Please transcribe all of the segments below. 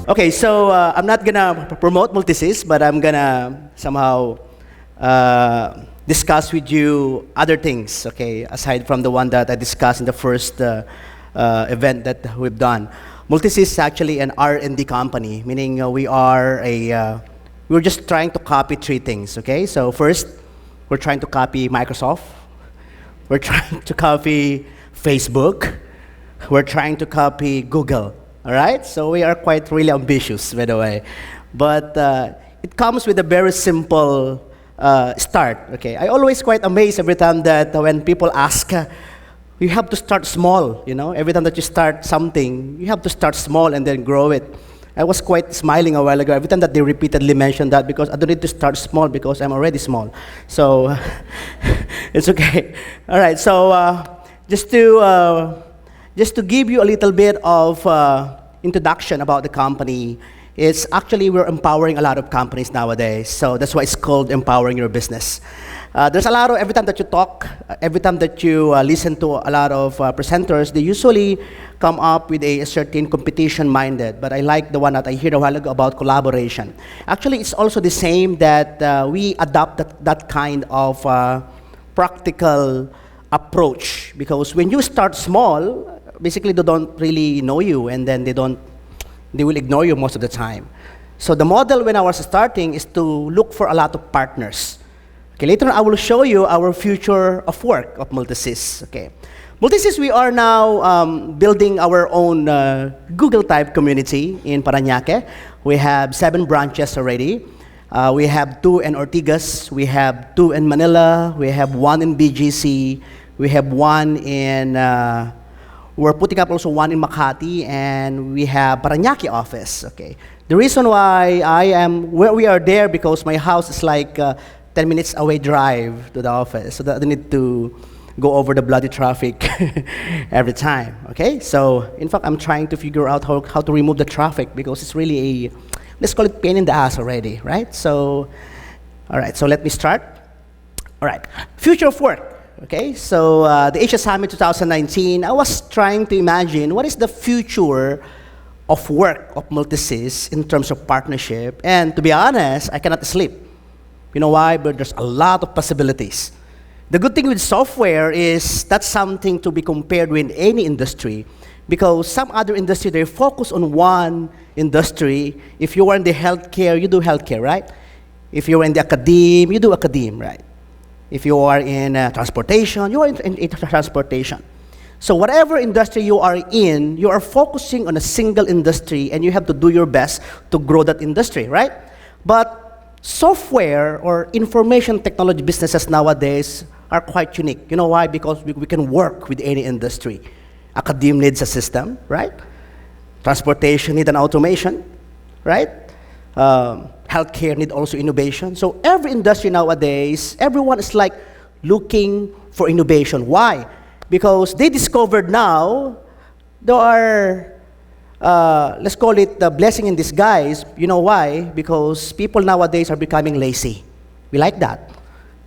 Okay, so I'm not gonna promote Multisys, but I'm gonna somehow discuss with you other things, okay, aside from the one that I discussed in the first event that we've done. Multisys is actually an R&D company, meaning we're just trying to copy three things, okay? So first, we're trying to copy Microsoft. We're trying to copy Facebook. We're trying to copy Google, all right? So we are quite really ambitious, by the way. But it comes with a very simple start, okay? I always quite amazed every time that when people ask, you have to start small, you know? Every time that you start something, you have to start small and then grow it. I was quite smiling a while ago every time that they repeatedly mentioned that because I don't need to start small because I'm already small. So it's okay. All right, so just to give you a little bit of introduction about the company, it's actually we're empowering a lot of companies nowadays. So that's why it's called Empowering Your Business. There's a lot of, every time that you talk, every time that you listen to a lot of presenters, they usually come up with a certain competition-minded. But I like the one that I heard a while ago about collaboration. Actually, it's also the same that we adopt that kind of practical approach. Because when you start small, basically they don't really know you, and then they will ignore you most of the time. So the model when I was starting is to look for a lot of partners. Okay, later on I will show you our future of work of Multisys. Okay, Multisys, we are now building our own Google-type community in Parañaque. We have 7 branches already. We have 2 in Ortigas. We have 2 in Manila. We have 1 in BGC. We have 1 in... we're putting up also 1 in Makati, and we have Parañaque office. Okay, the reason why where we are there because my house is like 10 minutes away drive to the office, so that I don't need to go over the bloody traffic every time, okay? So, in fact, I'm trying to figure out how to remove the traffic because it's really a, let's call it pain in the ass already, right? So, all right, so let me start. All right, future of work, okay? So, the Asia Summit 2019, I was trying to imagine what is the future of work of Multisys in terms of partnership, and to be honest, I cannot sleep. You know why? But there's a lot of possibilities. The good thing with software is that's something to be compared with any industry, because some other industry, they focus on one industry. If you are in the healthcare, you do healthcare, right? If you are in the academe, you do academe, right? If you are in transportation, you are in transportation. So whatever industry you are in, you are focusing on a single industry, and you have to do your best to grow that industry, right? But software or information technology businesses nowadays are quite unique. You know why? Because we can work with any industry. Academe needs a system, right? Transportation needs an automation, right? Healthcare needs also innovation. So every industry nowadays, everyone is like looking for innovation. Why? Because they discovered now there are let's call it the blessing in disguise. You know why? Because people nowadays are becoming lazy. We like that.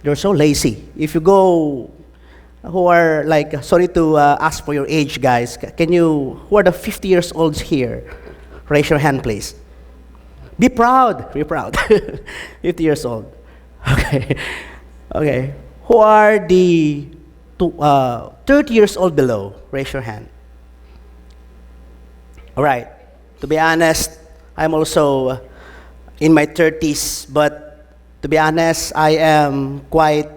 They're so lazy. If you go, who are like, sorry to ask for your age, guys. Who are the 50 years olds here? Raise your hand, please. Be proud. Be proud. 50 years old. Okay. Okay. Who are the 30 years old below? Raise your hand. All right. To be honest, I'm also in my 30s, but to be honest, I am quite,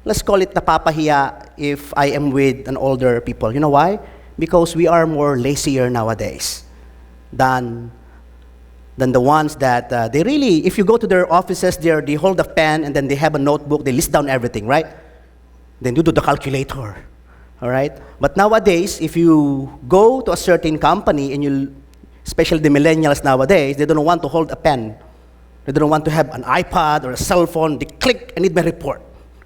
let's call it napapahiya if I am with an older people. You know why? Because we are more lazier nowadays than the ones that they really, if you go to their offices, they hold a pen and then they have a notebook, they list down everything, right? Then you do the calculator. All right? But nowadays, if you go to a certain company and especially the millennials nowadays, they don't want to hold a pen. They don't want to have an iPad or a cell phone. They click, I need my report.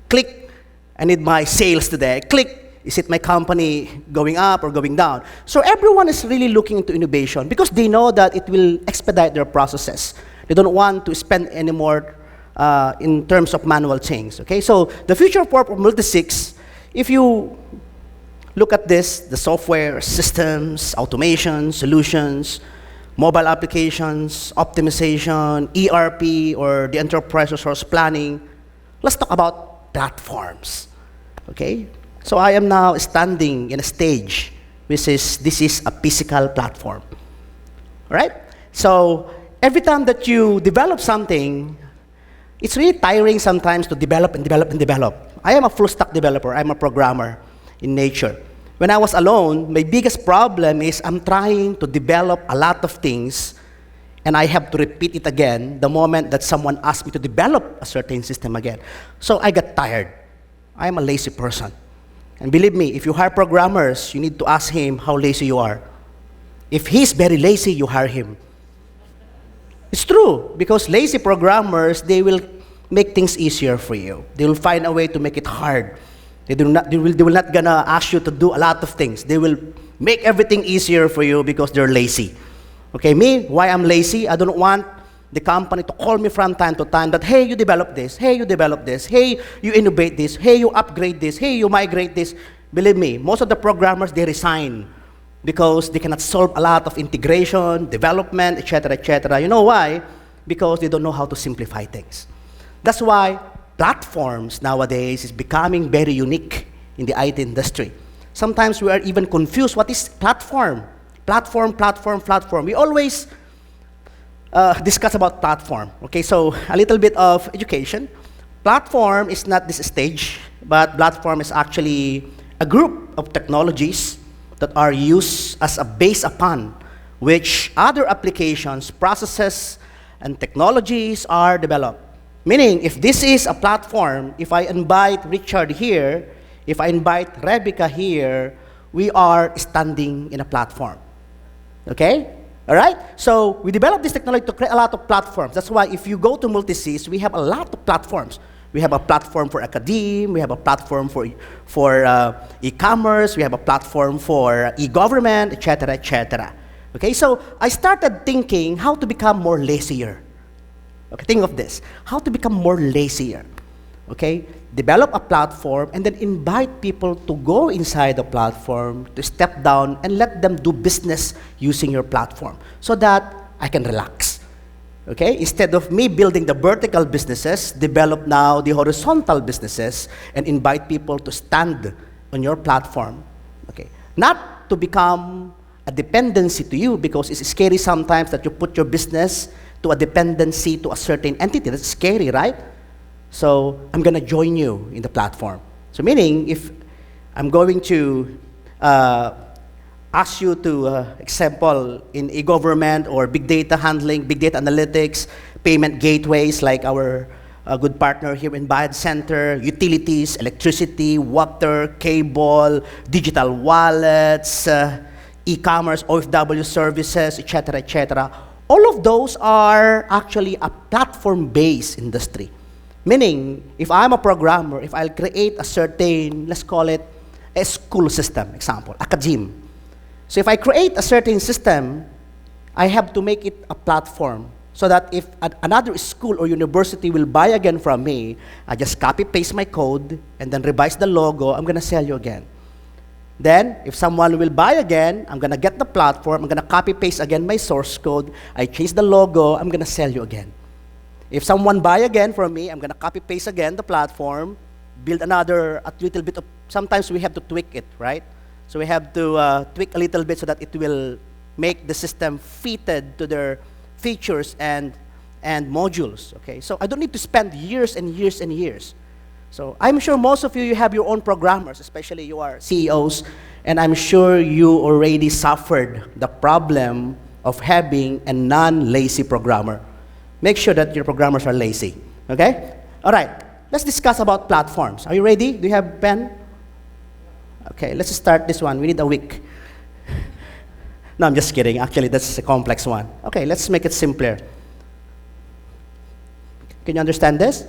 Click, I need my sales today. Click, is it my company going up or going down? So everyone is really looking into innovation because they know that it will expedite their processes. They don't want to spend any more in terms of manual things. Okay? So the future of work of Multisys, if you look at this, the software, systems, automation, solutions, mobile applications, optimization, ERP, or the enterprise resource planning. Let's talk about platforms, okay? So I am now standing in a stage, which is, this is a physical platform, all right? So every time that you develop something, it's really tiring sometimes to develop and develop and develop. I am a full stack developer, I'm a programmer in nature. When I was alone, my biggest problem is I'm trying to develop a lot of things and I have to repeat it again the moment that someone asks me to develop a certain system again. So I got tired. I am a lazy person. And believe me, if you hire programmers, you need to ask him how lazy you are. If he's very lazy, you hire him. It's true, because lazy programmers, they will make things easier for you. They will find a way to make it hard. They will not gonna ask you to do a lot of things. They will make everything easier for you because they're lazy. Okay, me, why I'm lazy? I don't want the company to call me from time to time that, hey, you develop this, hey, you develop this, hey, you innovate this, hey, you upgrade this, hey, you migrate this. Believe me, most of the programmers, they resign because they cannot solve a lot of integration, development, etc., etc. You know why? Because they don't know how to simplify things. That's why platforms nowadays is becoming very unique in the IT industry. Sometimes we are even confused, what is platform? Platform, platform, platform. We always discuss about platform. Okay, so a little bit of education. Platform is not this stage, but platform is actually a group of technologies that are used as a base upon which other applications, processes, and technologies are developed. Meaning, if this is a platform, if I invite Richard here, if I invite Rebecca here, we are standing in a platform. Okay? All right? So we developed this technology to create a lot of platforms. That's why if you go to Multisys, we have a lot of platforms. We have a platform for academia, we have a platform for e-commerce, we have a platform for e-government, etc., etc. Okay, so I started thinking how to become more lazier. Okay, think of this, how to become more lazier. Okay, develop a platform and then invite people to go inside the platform, to step down and let them do business using your platform so that I can relax. Okay, instead of me building the vertical businesses, develop now the horizontal businesses and invite people to stand on your platform. Okay, not to become a dependency to you, because it's scary sometimes that you put your business to a dependency to a certain entity. That's scary, right? So I'm gonna join you in the platform. So meaning, if I'm going to ask you to, example, in e-government or big data handling, big data analytics, payment gateways like our good partner here in Bayad Center, utilities, electricity, water, cable, digital wallets, e-commerce, OFW services, etc., etc. All of those are actually a platform-based industry. Meaning, if I'm a programmer, if I'll create a certain, let's call it a school system, example, academe. So if I create a certain system, I have to make it a platform so that if another school or university will buy again from me, I just copy-paste my code and then revise the logo, I'm gonna sell you again. Then, if someone will buy again, I'm gonna get the platform, I'm gonna copy-paste again my source code, I change the logo, I'm gonna sell you again. If someone buy again from me, I'm gonna copy-paste again the platform, build another, a little bit of, sometimes we have to tweak it, right? So we have to tweak a little bit so that it will make the system fitted to their features and modules, okay? So I don't need to spend years and years and years. So I'm sure most of you have your own programmers, especially you are CEOs, and I'm sure you already suffered the problem of having a non-lazy programmer. Make sure that your programmers are lazy, okay? All right, let's discuss about platforms. Are you ready? Do you have pen? Okay, let's start this one. We need a week. No, I'm just kidding. Actually, that's a complex one. Okay, let's make it simpler. Can you understand this?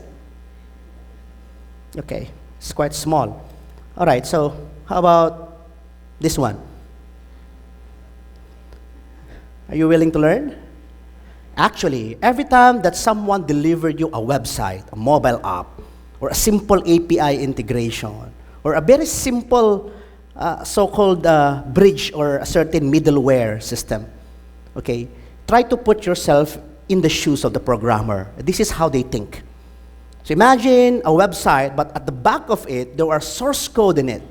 Okay, it's quite small. All right, so how about this one? Are you willing to learn? Actually, every time that someone delivered you a website, a mobile app, or a simple API integration, or a very simple so-called bridge or a certain middleware system, okay, try to put yourself in the shoes of the programmer. This is how they think. So imagine a website, but at the back of it, there are source code in it.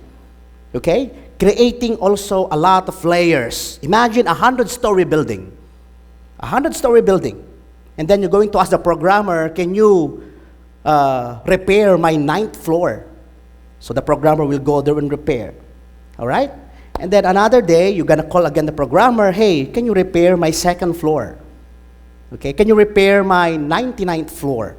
Okay? Creating also a lot of layers. Imagine a 100-story building. A 100-story building. And then you're going to ask the programmer, can you repair my 9th floor? So the programmer will go there and repair. All right? And then another day, you're going to call again the programmer, hey, can you repair my 2nd floor? Okay? Can you repair my 99th floor?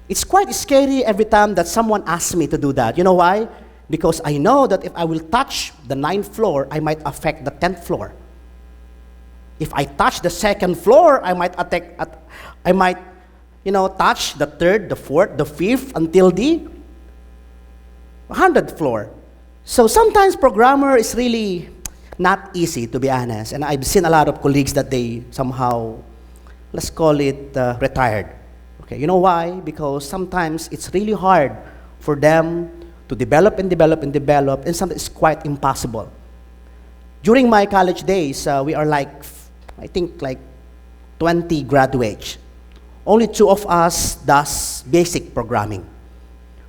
It's quite scary every time that someone asks me to do that. You know why? Because I know that if I will touch the 9th floor, I might affect the 10th floor. If I touch the 2nd floor, I might touch the 3rd, the 4th, the 5th, until the 100th floor. So sometimes programmer is really not easy, to be honest. And I've seen a lot of colleagues that they somehow, let's call it retired. Okay, you know why? Because sometimes it's really hard for them to develop, and sometimes it's quite impossible. During my college days, we are I think 20 graduates. Only 2 of us does basic programming.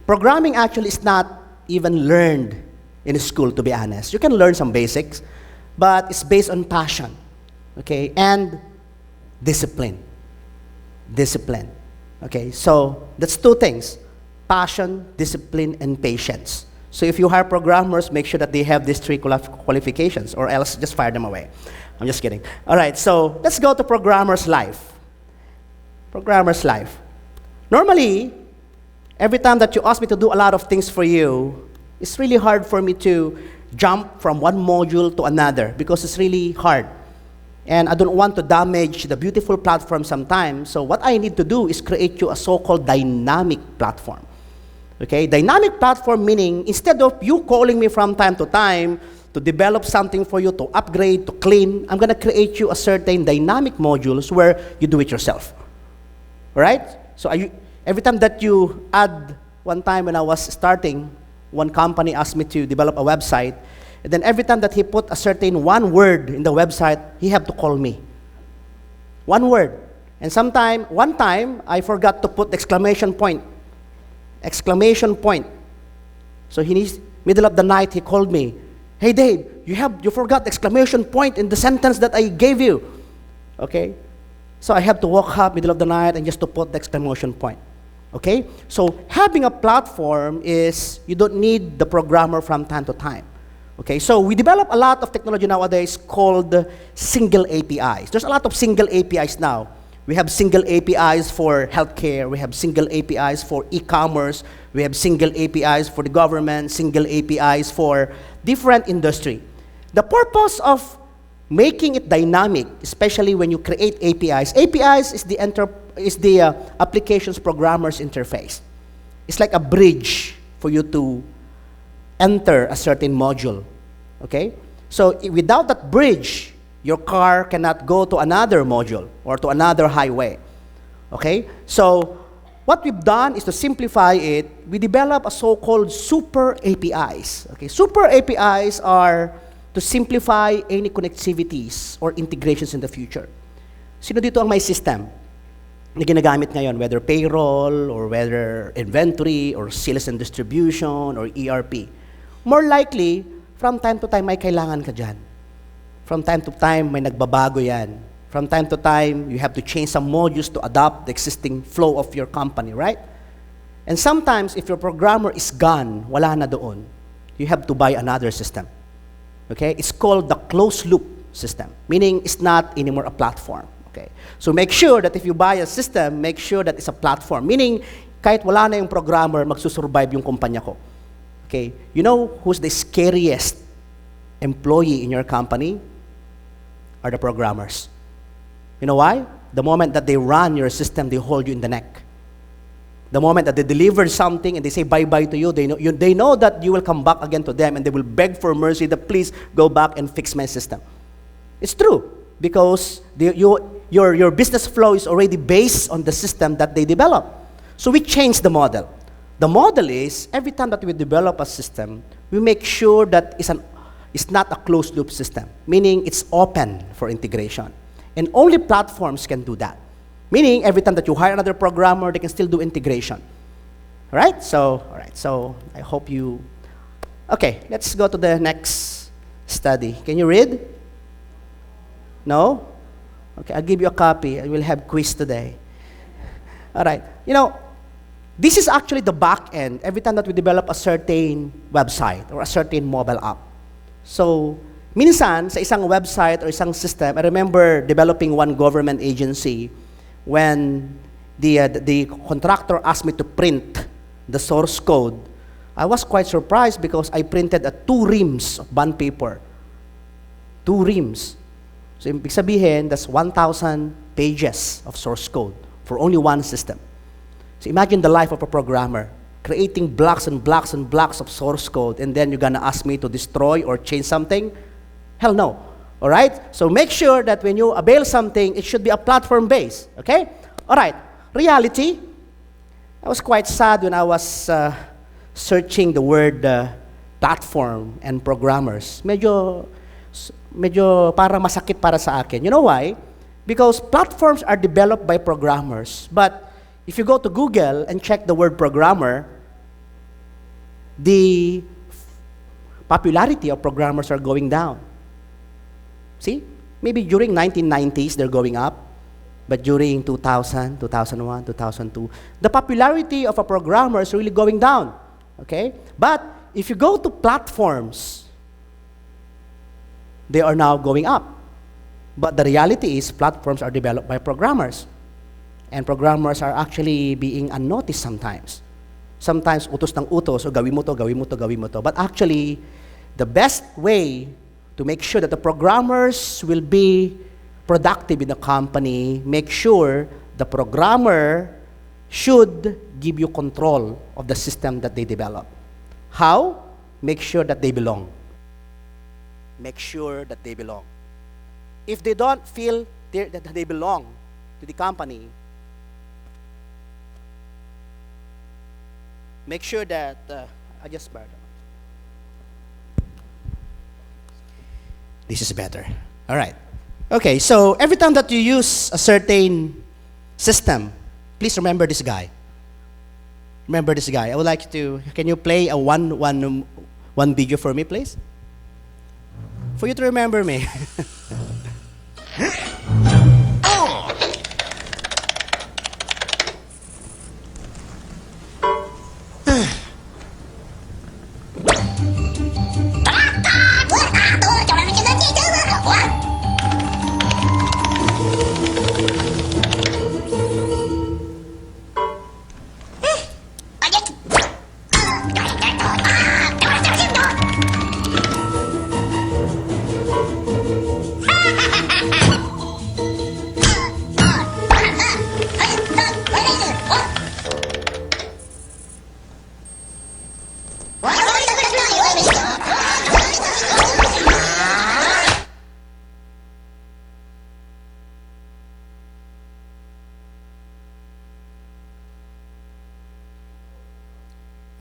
Programming actually is not even learned in school, to be honest. You can learn some basics, but it's based on passion, okay, and discipline. Discipline, okay? So that's 2 things: passion, discipline, and patience. So if you hire programmers, make sure that they have these 3 qualifications, or else just fire them away. I'm just kidding. All right, so let's go to programmer's life. Programmer's life. Normally, every time that you ask me to do a lot of things for you, it's really hard for me to jump from one module to another because it's really hard. And I don't want to damage the beautiful platform sometimes. So what I need to do is create you a so-called dynamic platform. Okay, dynamic platform meaning instead of you calling me from time to time to develop something for you, to upgrade, to clean, I'm going to create you a certain dynamic modules where you do it yourself. All right? So every time that you add, one time when I was starting, one company asked me to develop a website, and then every time that he put a certain one word in the website, he had to call me. One word. And one time, I forgot to put exclamation point. Exclamation point. So middle of the night, he called me. Hey Dave, you forgot exclamation point in the sentence that I gave you. Okay? So I have to walk up middle of the night and just to put the exclamation point. Okay? So having a platform is, you don't need the programmer from time to time. Okay? So we develop a lot of technology nowadays called single APIs. There's a lot of single APIs now. We have single APIs for healthcare. We have single APIs for e-commerce. We have single APIs for the government, single APIs for different industry. The purpose of making it dynamic, especially when you create APIs. APIs is the applications programmer's interface. It's like a bridge for you to enter a certain module. Okay? So without that bridge, your car cannot go to another module or to another highway. Okay? So what we've done is to simplify it. We develop a so-called super APIs. Okay? Super APIs are to simplify any connectivities or integrations in the future. Sino dito ang may system na ginagamit ngayon, whether payroll or whether inventory or sales and distribution or ERP? More likely, from time to time, may kailangan ka dyan. From time to time, may nagbabago yan. From time to time, you have to change some modules to adapt the existing flow of your company, right? And sometimes, if your programmer is gone, wala na doon, you have to buy another system. Okay? It's called the closed loop system, meaning it's not anymore a platform. Okay? So make sure that if you buy a system, make sure that it's a platform, meaning kahit wala na yung programmer, magsusurvive yung kumpanya ko. Okay? You know who's the scariest employee in your company? Are the programmers. You know why? The moment that they run your system, they hold you in the neck. The moment that they deliver something and they say bye-bye to you, they know that you will come back again to them and they will beg for mercy that please go back and fix my system. It's true because your business flow is already based on the system that they develop. So we change the model. The model is every time that we develop a system, we make sure that it's not a closed loop system, meaning it's open for integration. And only platforms can do that. Meaning, every time that you hire another programmer, they can still do integration. All right? So I hope you... Okay, let's go to the next study. Can you read? No? Okay, I'll give you a copy. I will have quiz today. All right. You know, this is actually the back end every time that we develop a certain website or a certain mobile app. So, minsan, sa isang website or isang system, I remember developing one government agency when the contractor asked me to print the source code. I was quite surprised because I printed 2 reams of bond paper. 2 reams. So, ibig sabihin, that's 1,000 pages of source code for only one system. So, imagine the life of a programmer, creating blocks and blocks and blocks of source code, and then you're gonna ask me to destroy or change something? Hell no. All right? So, make sure that when you avail something, it should be a platform-based. Okay? All right. Reality. I was quite sad when I was searching the word platform and programmers. Medyo para masakit para sa akin. You know why? Because platforms are developed by programmers. But if you go to Google and check the word programmer, the popularity of programmers are going down. See? Maybe during 1990s, they're going up. But during 2000, 2001, 2002, the popularity of a programmer is really going down. Okay? But if you go to platforms, they are now going up. But the reality is platforms are developed by programmers. And programmers are actually being unnoticed sometimes. Sometimes utos ng utos, o gawin mo to, gawin mo to, gawin mo to. But actually, the best way to make sure that the programmers will be productive in the company, make sure the programmer should give you control of the system that they develop. How? Make sure that they belong. Make sure that they belong. If they don't feel that they belong to the company, make sure that, I just borrowed. This is better. All right. Okay, so every time that you use a certain system, please remember this guy. Remember this guy. I would like to, can you play a one video for me, please? For you to remember me.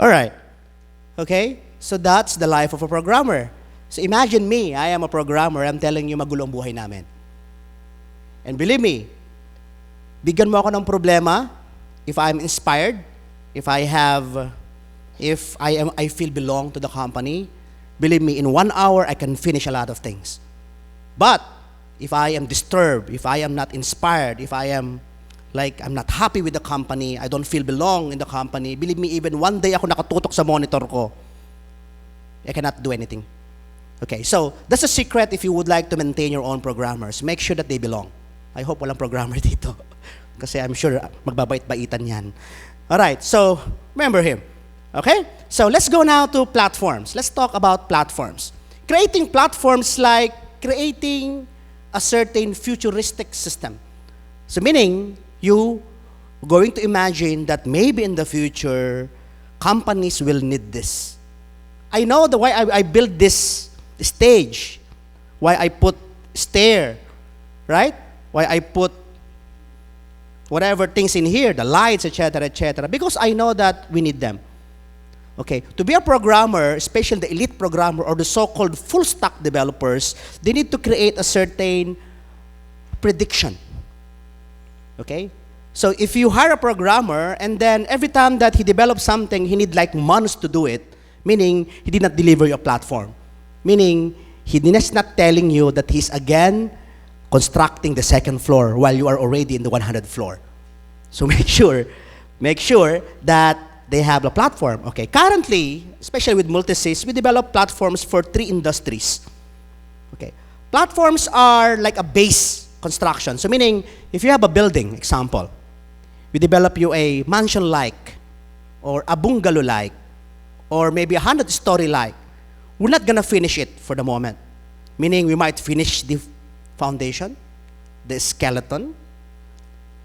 All right. Okay? So that's the life of a programmer. So imagine me, I am a programmer, I'm telling you magulo ang buhay namin. And believe me, bigyan mo ako ng problema if I'm inspired, if I feel belong to the company, believe me, in 1 hour I can finish a lot of things. But if I am disturbed, if I am not inspired, if I am like I'm not happy with the company, I don't feel belong in the company, believe me, even one day ako nakatutok sa monitor ko, I cannot do anything. Okay, so that's a secret if you would like to maintain your own programmers. Make sure that they belong. I hope walang programmer dito. Kasi I'm sure magbabait-baitan yan. Alright, so remember him. Okay? So let's go now to platforms. Let's talk about platforms. Creating platforms like creating a certain futuristic system. So meaning, you going to imagine that maybe in the future, companies will need this. I know the why I built this stage, why I put stair, right? Why I put whatever things in here, the lights, etc., because I know that we need them. Okay, to be a programmer, especially the elite programmer or the so-called full-stack developers, they need to create a certain prediction. Okay? So if you hire a programmer and then every time that he develops something, he need like months to do it, meaning he did not deliver your platform. Meaning he is not telling you that he's again constructing the second floor while you are already in the 100th floor. So make sure that they have a platform. Okay, currently, especially with Multisys, we develop platforms for 3 industries. Okay, platforms are like a base construction. So meaning, if you have a building, example, we develop you a mansion-like, or a bungalow-like, or maybe 100-story-like. We're not gonna finish it for the moment. Meaning, we might finish the foundation, the skeleton.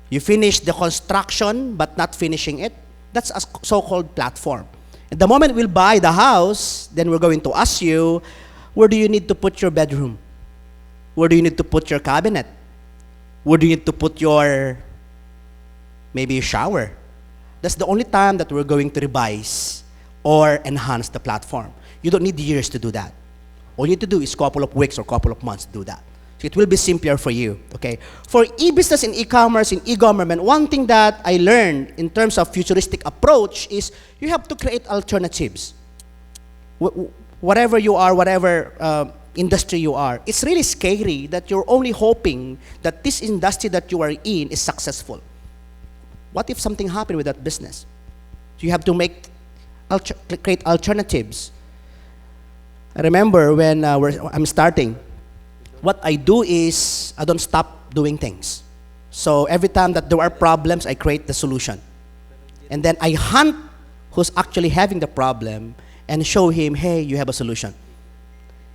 You finish the construction, but not finishing it. That's a so-called platform. At the moment we'll buy the house, then we're going to ask you, where do you need to put your bedroom? Where do you need to put your cabinet? Where do you need to put your, maybe shower? That's the only time that we're going to revise or enhance the platform. You don't need years to do that. All you need to do is a couple of weeks or a couple of months to do that. So it will be simpler for you, okay? For e-business and e-commerce and e-government, one thing that I learned in terms of futuristic approach is you have to create alternatives. Whatever you are, whatever industry you are, it's really scary that you're only hoping that this industry that you are in is successful. What if something happened with that business? So you have to create alternatives. I remember when I'm starting, what I do is I don't stop doing things. So every time that there are problems, I create the solution. And then I hunt who's actually having the problem and show him, hey, you have a solution.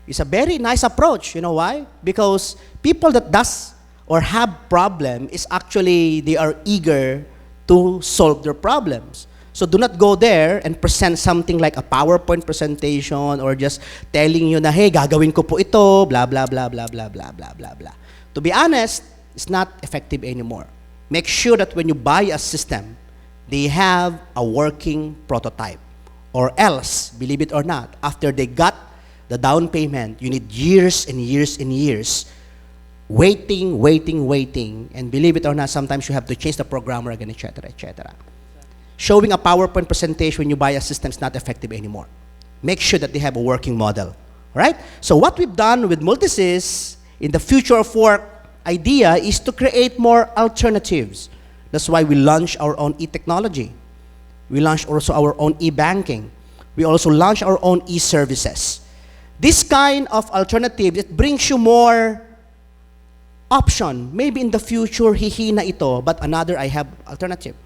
It's a very nice approach. You know why? Because people that does or have problem is actually, they are eager to solve their problems. So do not go there and present something like a PowerPoint presentation or just telling you na, hey, gagawin ko po ito, blah, blah, blah, blah, blah, blah, blah, blah, blah. To be honest, it's not effective anymore. Make sure that when you buy a system, they have a working prototype. Or else, believe it or not, after they got the down payment, you need years and years and years waiting, and believe it or not, sometimes you have to change the programmer again, etc., etc. Showing a PowerPoint presentation when you buy a system is not effective anymore. Make sure that they have a working model. All right? So what we've done with Multisys in the future of work idea is to create more alternatives. That's why we launched our own e-technology. We launched also our own e-banking. We also launched our own e-services. This kind of alternative, it brings you more option. Maybe in the future, hihina ito, but another I have alternative.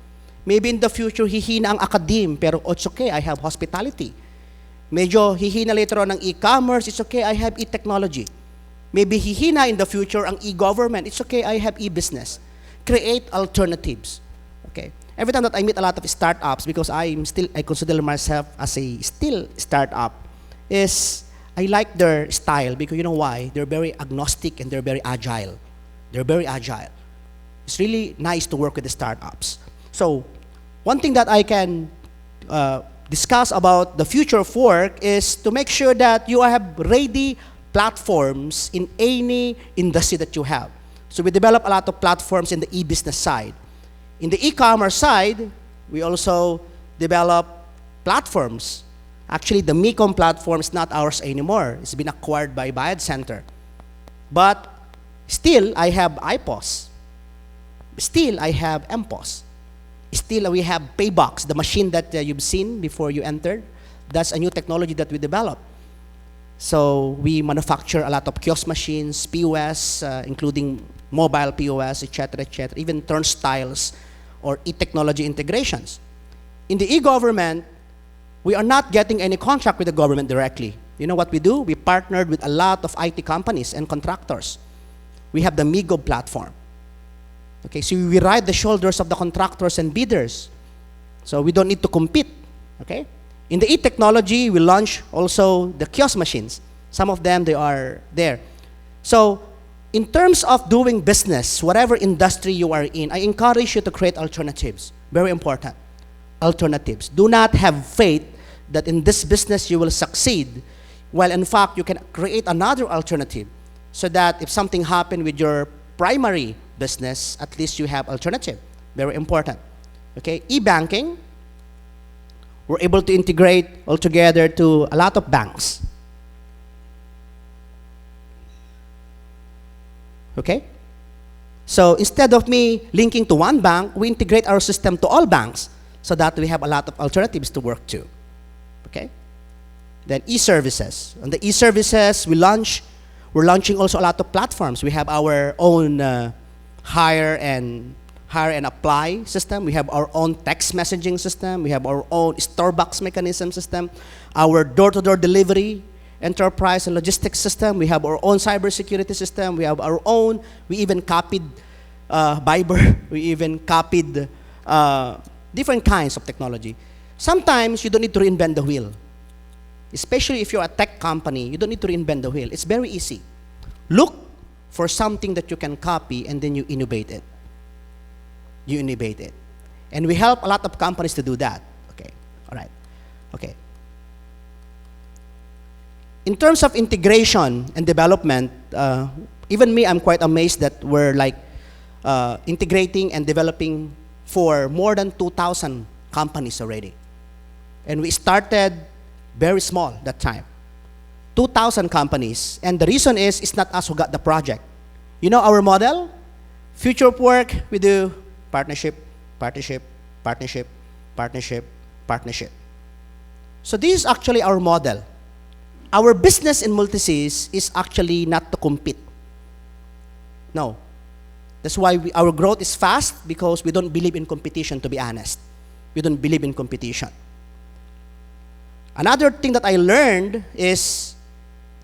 Maybe in the future, hihina ang academe, pero it's okay, I have hospitality. Medyo hihina later on ang e-commerce, it's okay, I have e-technology. Maybe hihina in the future ang e-government, it's okay, I have e-business. Create alternatives. Okay. Every time that I meet a lot of startups, because I consider myself as a still startup, is I like their style because you know why? They're very agnostic and they're very agile. They're very agile. It's really nice to work with the startups. So, one thing that I can discuss about the future of work is to make sure that you have ready platforms in any industry that you have. So we develop a lot of platforms in the e-business side. In the e-commerce side, we also develop platforms. Actually, the Mecom platform is not ours anymore. It's been acquired by Bayad Center. But still, I have IPOS. Still, I have MPOS. Still, we have Paybox, the machine that you've seen before you entered. That's a new technology that we developed. So we manufacture a lot of kiosk machines, POS, including mobile POS, etc., even turnstiles or e-technology integrations. In the e-government, we are not getting any contract with the government directly. You know what we do? We partnered with a lot of IT companies and contractors. We have the MIGO platform. Okay, so we ride the shoulders of the contractors and bidders. So we don't need to compete. Okay? In the e-technology, we launch also the kiosk machines. Some of them, they are there. So in terms of doing business, whatever industry you are in, I encourage you to create alternatives. Very important. Alternatives. Do not have faith that in this business you will succeed, while in fact you can create another alternative so that if something happened with your primary business, at least you have alternative. Very important. Okay, e-banking, we're able to integrate altogether to a lot of banks. Okay? So instead of me linking to one bank, we integrate our system to all banks so that we have a lot of alternatives to work to. Okay? Then e-services. On the e-services, we're launching also a lot of platforms. We have our own hire and apply system. We have our own text messaging system. We have our own Starbucks mechanism system, our door-to-door delivery, enterprise and logistics system. We have our own cybersecurity system. We have our own. We even copied Viber. We even copied different kinds of technology. Sometimes you don't need to reinvent the wheel. Especially if you're a tech company, you don't need to reinvent the wheel. It's very easy. Look for something that you can copy and then you innovate it. You innovate it. And we help a lot of companies to do that. Okay, all right. Okay. In terms of integration and development, even me, I'm quite amazed that we're like integrating and developing for more than 2,000 companies already. And we started very small that time. 2,000 companies. And the reason is, it's not us who got the project. You know our model? Future of work, we do partnership, partnership, partnership, partnership, partnership. So this is actually our model. Our business in Multisys is actually not to compete. No. That's why our growth is fast, because we don't believe in competition, to be honest. We don't believe in competition. Another thing that I learned is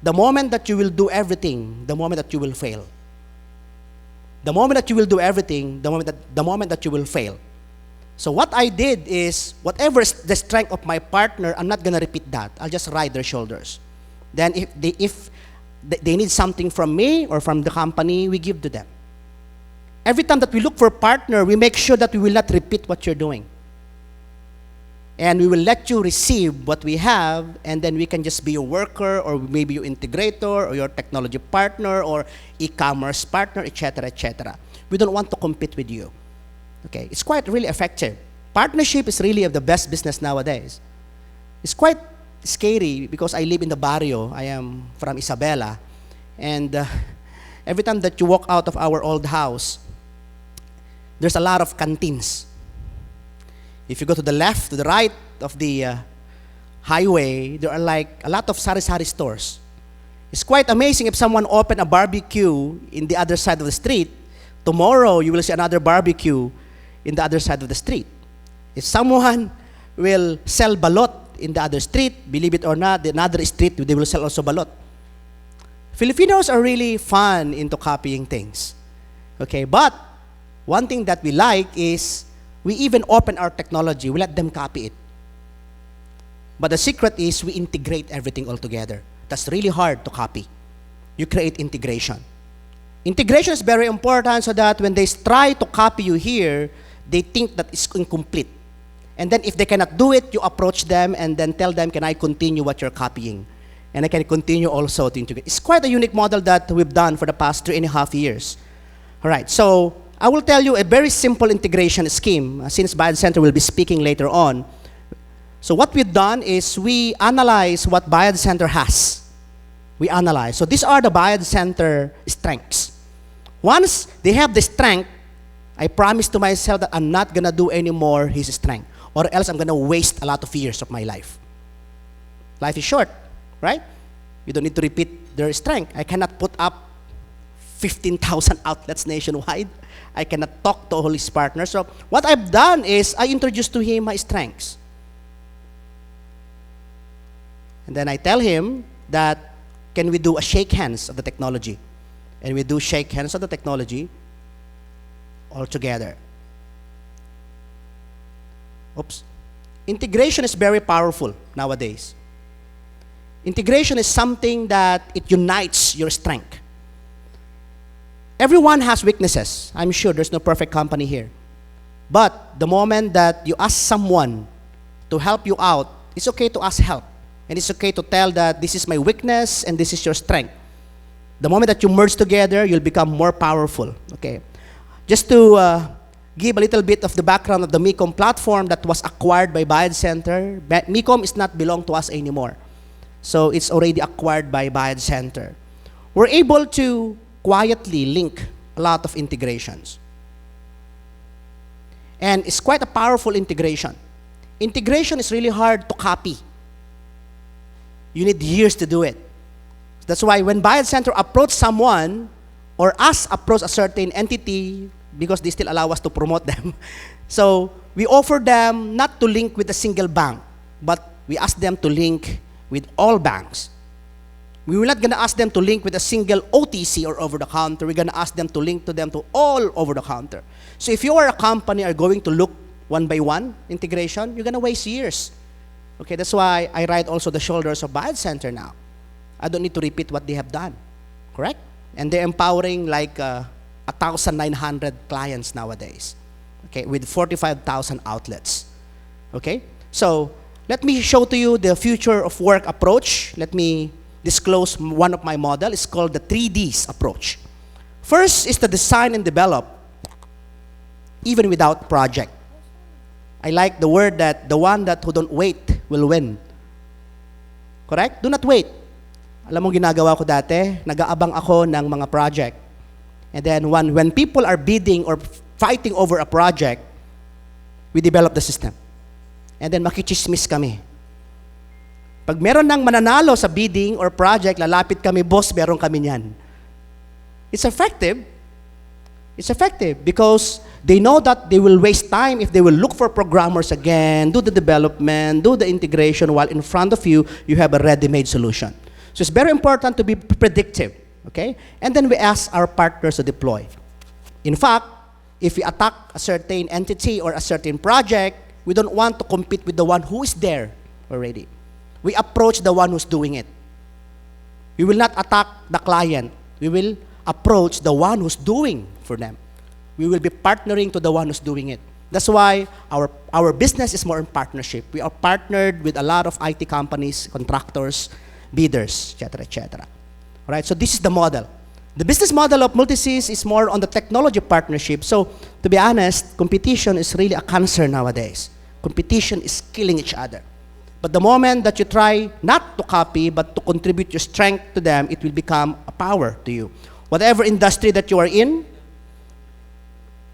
the moment that you will do everything, the moment that you will fail. The moment that you will do everything, the moment that you will fail. So what I did is, whatever is the strength of my partner, I'm not going to repeat that. I'll just ride their shoulders. Then if they need something from me or from the company, we give to them. Every time that we look for a partner, we make sure that we will not repeat what you're doing. And we will let you receive what we have, and then we can just be your worker, or maybe your integrator, or your technology partner, or e-commerce partner, etc., etc. We don't want to compete with you. Okay, it's quite really effective. Partnership is really the best business nowadays. It's quite scary because I live in the barrio. I am from Isabela, and every time that you walk out of our old house, there's a lot of canteens. If you go to the left, to the right of the highway, there are like a lot of sari-sari stores. It's quite amazing if someone opened a barbecue in the other side of the street. Tomorrow, you will see another barbecue in the other side of the street. If someone will sell balot in the other street, believe it or not, the another street, they will sell also balot. Filipinos are really fun into copying things. Okay, but one thing that we like is we even open our technology. We let them copy it. But the secret is we integrate everything all together. That's really hard to copy. You create integration. Integration is very important so that when they try to copy you here, they think that it's incomplete. And then if they cannot do it, you approach them and then tell them, can I continue what you're copying? And I can continue also to integrate. It's quite a unique model that we've done for the past 3.5 years. All right, so I will tell you a very simple integration scheme, since Bayad Center will be speaking later on. So what we've done is we analyze what Bayad Center has. We analyze. So these are the Bayad Center strengths. Once they have the strength, I promise to myself that I'm not going to do any more his strength, or else I'm going to waste a lot of years of my life. Life is short, right? You don't need to repeat their strength. I cannot put up 15,000 outlets nationwide. I cannot talk to all his partners. So what I've done is I introduced to him my strengths. And then I tell him that, can we do a shake hands of the technology? And we do shake hands of the technology all together. Oops. Integration is very powerful nowadays. Integration is something that it unites your strength. Everyone has weaknesses. I'm sure there's no perfect company here. But the moment that you ask someone to help you out, it's okay to ask help. And it's okay to tell that this is my weakness and this is your strength. The moment that you merge together, you'll become more powerful. Okay. Just to give a little bit of the background of the MICOM platform that was acquired by Bayad Center. MICOM is not belong to us anymore. So it's already acquired by Bayad Center. We're able to quietly link a lot of integrations. And it's quite a powerful integration. Integration is really hard to copy. You need years to do it. That's why when Bayad Center approach someone, or us approach a certain entity, because they still allow us to promote them. So we offer them not to link with a single bank, but we ask them to link with all banks. We were not going to ask them to link with a single OTC or over-the-counter. We're going to ask them to link to them to all over-the-counter. So if you are a company are going to look one by one integration, you're going to waste years. Okay, that's why I ride also the shoulders of Bayad Center now. I don't need to repeat what they have done, correct? And they're empowering like 1,900 clients nowadays, okay, with 45,000 outlets, okay? So let me show to you the future of work approach. Let me disclose one of my model. It's called the 3Ds approach. First is to design and develop, even without project. I like the word that the one that who don't wait will win. Correct? Do not wait. Alam mo ginagawa ko dati, nag-aabang ako ng mga project. And then when people are bidding or fighting over a project, we develop the system. And then makichismis kami. Pag meron ng mananalo sa bidding or project, lalapit kami, boss, meron kami niyan. It's effective. It's effective because they know that they will waste time if they will look for programmers again, do the development, do the integration, while in front of you, you have a ready-made solution. So it's very important to be predictive, okay? And then we ask our partners to deploy. In fact, if we attack a certain entity or a certain project, we don't want to compete with the one who is there already. We approach the one who's doing it. We will not attack the client. We will approach the one who's doing for them. We will be partnering to the one who's doing it. That's why our business is more in partnership. We are partnered with a lot of IT companies, contractors, bidders, etc., etc. All right, so this is the model. The business model of Multisys is more on the technology partnership. So to be honest, competition is really a cancer nowadays. Competition is killing each other. But the moment that you try not to copy, but to contribute your strength to them, it will become a power to you. Whatever industry that you are in,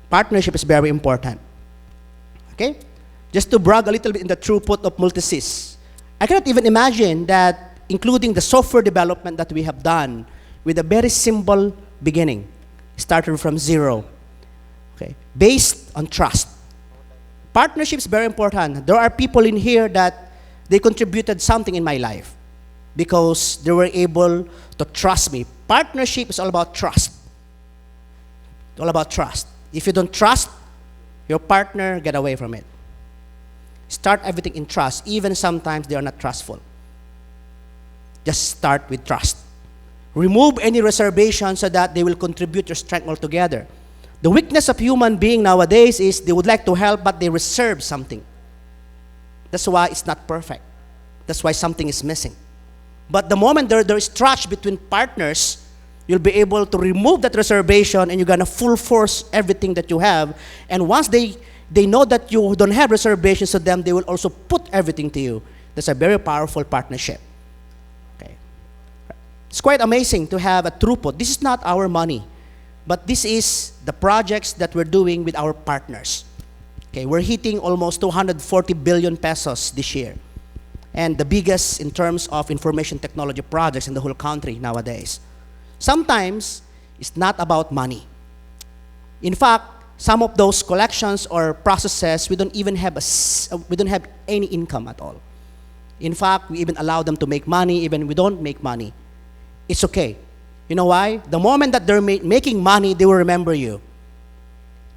partnership is very important. Okay? Just to brag a little bit in the throughput of Multisys, I cannot even imagine that including the software development that we have done with a very simple beginning, started from zero, okay, based on trust. Partnership is very important. There are people in here that they contributed something in my life because they were able to trust me. Partnership is all about trust. It's all about trust. If you don't trust your partner, get away from it. Start everything in trust. Even sometimes they are not trustful. Just start with trust. Remove any reservation so that they will contribute your strength altogether. The weakness of human being nowadays is they would like to help, but they reserve something. That's why it's not perfect. That's why something is missing. But the moment there is trust between partners, you'll be able to remove that reservation and you're going to full force everything that you have. And once they know that you don't have reservations to them, they will also put everything to you. That's a very powerful partnership. Okay. It's quite amazing to have a throughput. This is not our money, but this is the projects that we're doing with our partners. Okay, we're hitting almost 240 billion pesos this year. And the biggest in terms of information technology projects in the whole country nowadays. Sometimes, it's not about money. In fact, some of those collections or processes, we don't even have any income at all. In fact, we even allow them to make money, even we don't make money. It's okay. You know why? The moment that they're making money, they will remember you.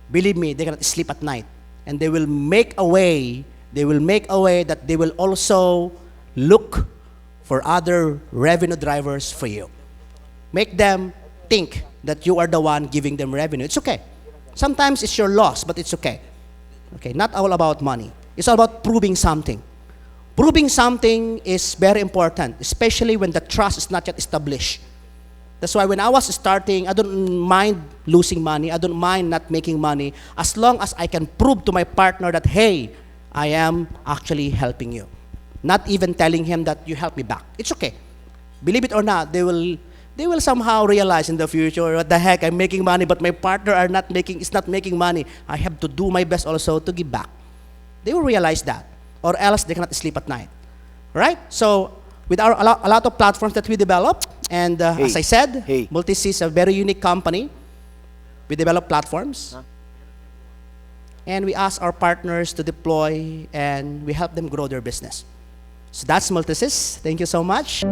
Believe me, they cannot sleep at night. And they will make a way that they will also look for other revenue drivers for you. Make them think that you are the one giving them revenue. It's okay. Sometimes it's your loss, but it's okay. Okay, not all about money. It's all about proving something. Proving something is very important, especially when the trust is not yet established. That's why when I was starting, I don't mind losing money. I don't mind not making money as long as I can prove to my partner that, hey, I am actually helping you. Not even telling him that you help me back. It's okay. Believe it or not, they will somehow realize in the future, what the heck, I'm making money, but my partner is not making money. I have to do my best also to give back. They will realize that, or else they cannot sleep at night. Right? So, with a lot of platforms that we develop, and as I said, Multisys is a very unique company. We develop platforms, and we ask our partners to deploy, and we help them grow their business. So that's Multisys. Thank you so much.